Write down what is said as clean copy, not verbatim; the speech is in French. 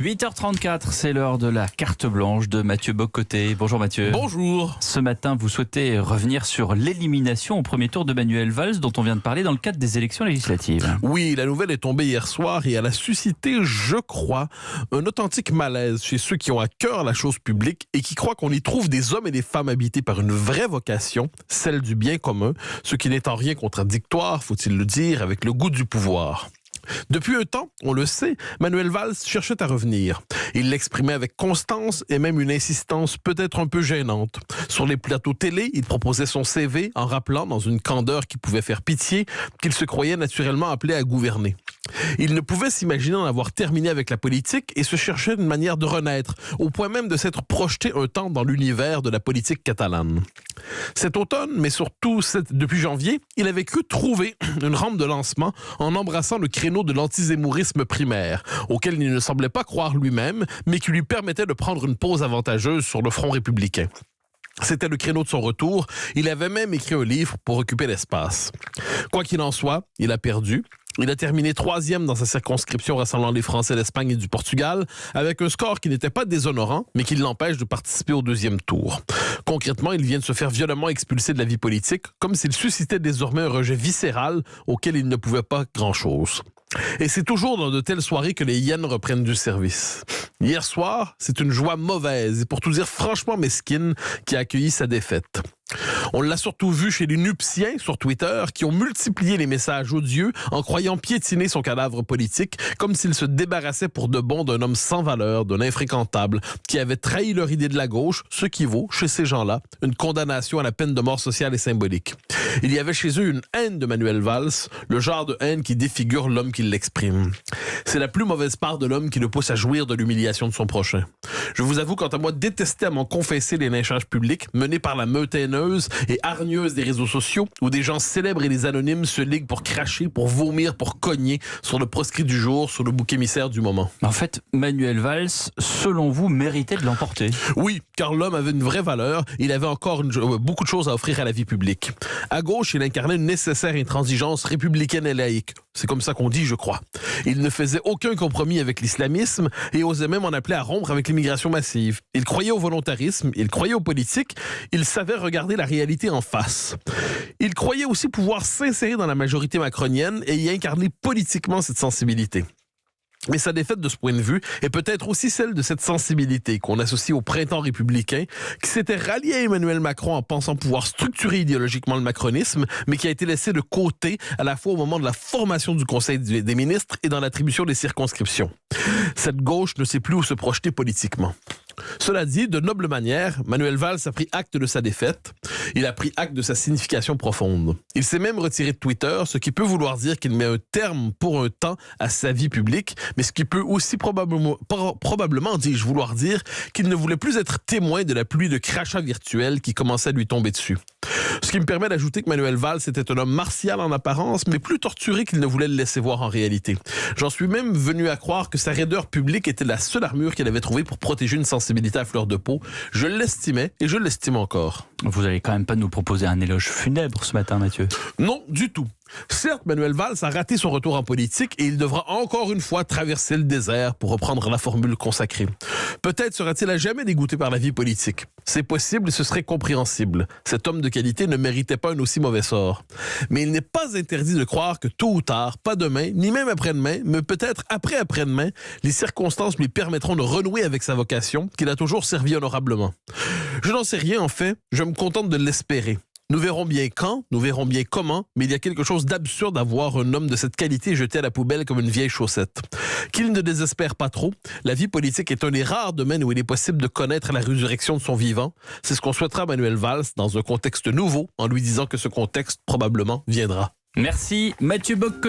8h34, c'est l'heure de la carte blanche de Mathieu Bock-Côté. Bonjour Mathieu. Bonjour. Ce matin, vous souhaitez revenir sur l'élimination au premier tour de Manuel Valls, dont on vient de parler dans le cadre des élections législatives. Oui, la nouvelle est tombée hier soir et elle a suscité, je crois, un authentique malaise chez ceux qui ont à cœur la chose publique et qui croient qu'on y trouve des hommes et des femmes habités par une vraie vocation, celle du bien commun, ce qui n'est en rien contradictoire, faut-il le dire, avec le goût du pouvoir. Depuis un temps, on le sait, Manuel Valls cherchait à revenir. Il l'exprimait avec constance et même une insistance peut-être un peu gênante. Sur les plateaux télé, il proposait son CV en rappelant, dans une candeur qui pouvait faire pitié, qu'il se croyait naturellement appelé à gouverner. Il ne pouvait s'imaginer en avoir terminé avec la politique et se cherchait une manière de renaître, au point même de s'être projeté un temps dans l'univers de la politique catalane. Cet automne, mais surtout depuis janvier, il avait cru trouver une rampe de lancement en embrassant le créneau de l'antizémourisme primaire, auquel il ne semblait pas croire lui-même, mais qui lui permettait de prendre une pause avantageuse sur le front républicain. C'était le créneau de son retour. Il avait même écrit un livre pour occuper l'espace. Quoi qu'il en soit, il a perdu. Il a terminé 3e dans sa circonscription rassemblant les Français d'Espagne et du Portugal, avec un score qui n'était pas déshonorant, mais qui l'empêche de participer au deuxième tour. Concrètement, il vient de se faire violemment expulser de la vie politique, comme s'il suscitait désormais un rejet viscéral auquel il ne pouvait pas grand-chose. Et c'est toujours dans de telles soirées que les hyènes reprennent du service. Hier soir, c'est une joie mauvaise et pour tout dire franchement mesquine qui a accueilli sa défaite. On l'a surtout vu chez les Nuptiens sur Twitter qui ont multiplié les messages odieux en croyant piétiner son cadavre politique comme s'il se débarrassait pour de bon d'un homme sans valeur, d'un infréquentable qui avait trahi leur idée de la gauche, ce qui vaut, chez ces gens-là, une condamnation à la peine de mort sociale et symbolique. Il y avait chez eux une haine de Manuel Valls, le genre de haine qui défigure l'homme qui l'exprime. C'est la plus mauvaise part de l'homme qui le pousse à jouir de l'humiliation de son prochain. Je vous avoue, quant à moi, détester à m'en confesser les lynchages publics menés par la meute haineuse et hargneuse des réseaux sociaux où des gens célèbres et des anonymes se liguent pour cracher, pour vomir, pour cogner sur le proscrit du jour, sur le bouc émissaire du moment. En fait, Manuel Valls, selon vous, méritait de l'emporter. Oui, car l'homme avait une vraie valeur. Il avait encore beaucoup de choses à offrir à la vie publique. À gauche, il incarnait une nécessaire intransigeance républicaine et laïque. C'est comme ça qu'on dit, je crois. Il ne faisait aucun compromis avec l'islamisme et osait même en appeler à rompre avec l'immigration massive. Il croyait au volontarisme, il croyait aux politiques, il savait regarder la réalité en face. Il croyait aussi pouvoir s'insérer dans la majorité macronienne et y incarner politiquement cette sensibilité. Mais sa défaite de ce point de vue est peut-être aussi celle de cette sensibilité qu'on associe au printemps républicain, qui s'était rallié à Emmanuel Macron en pensant pouvoir structurer idéologiquement le macronisme, mais qui a été laissé de côté à la fois au moment de la formation du Conseil des ministres et dans l'attribution des circonscriptions. Cette gauche ne sait plus où se projeter politiquement. Cela dit, de noble manière, Manuel Valls a pris acte de sa défaite. Il a pris acte de sa signification profonde. Il s'est même retiré de Twitter, ce qui peut vouloir dire qu'il met un terme pour un temps à sa vie publique, mais ce qui peut aussi probablement dis-je, vouloir dire qu'il ne voulait plus être témoin de la pluie de crachats virtuels qui commençait à lui tomber dessus. Ce qui me permet d'ajouter que Manuel Valls était un homme martial en apparence, mais plus torturé qu'il ne voulait le laisser voir en réalité. J'en suis même venu à croire que sa raideur publique était la seule armure qu'il avait trouvée pour protéger une sensibilité à fleur de peau. Je l'estimais et je l'estime encore. Vous n'allez quand même pas nous proposer un éloge funèbre ce matin, Mathieu? Non, du tout. Certes, Manuel Valls a raté son retour en politique et il devra encore une fois traverser le désert pour reprendre la formule consacrée. Peut-être sera-t-il à jamais dégoûté par la vie politique. C'est possible et ce serait compréhensible. Cet homme de qualité ne méritait pas un aussi mauvais sort. Mais il n'est pas interdit de croire que tôt ou tard, pas demain, ni même après-demain, mais peut-être après-après-demain, les circonstances lui permettront de renouer avec sa vocation qu'il a toujours servi honorablement. Je n'en sais rien en fait, je me contente de l'espérer. Nous verrons bien quand, nous verrons bien comment, mais il y a quelque chose d'absurde à voir un homme de cette qualité jeté à la poubelle comme une vieille chaussette. Qu'il ne désespère pas trop, la vie politique est un des rares domaines où il est possible de connaître la résurrection de son vivant. C'est ce qu'on souhaitera à Manuel Valls dans un contexte nouveau, en lui disant que ce contexte probablement viendra. Merci Mathieu Bock.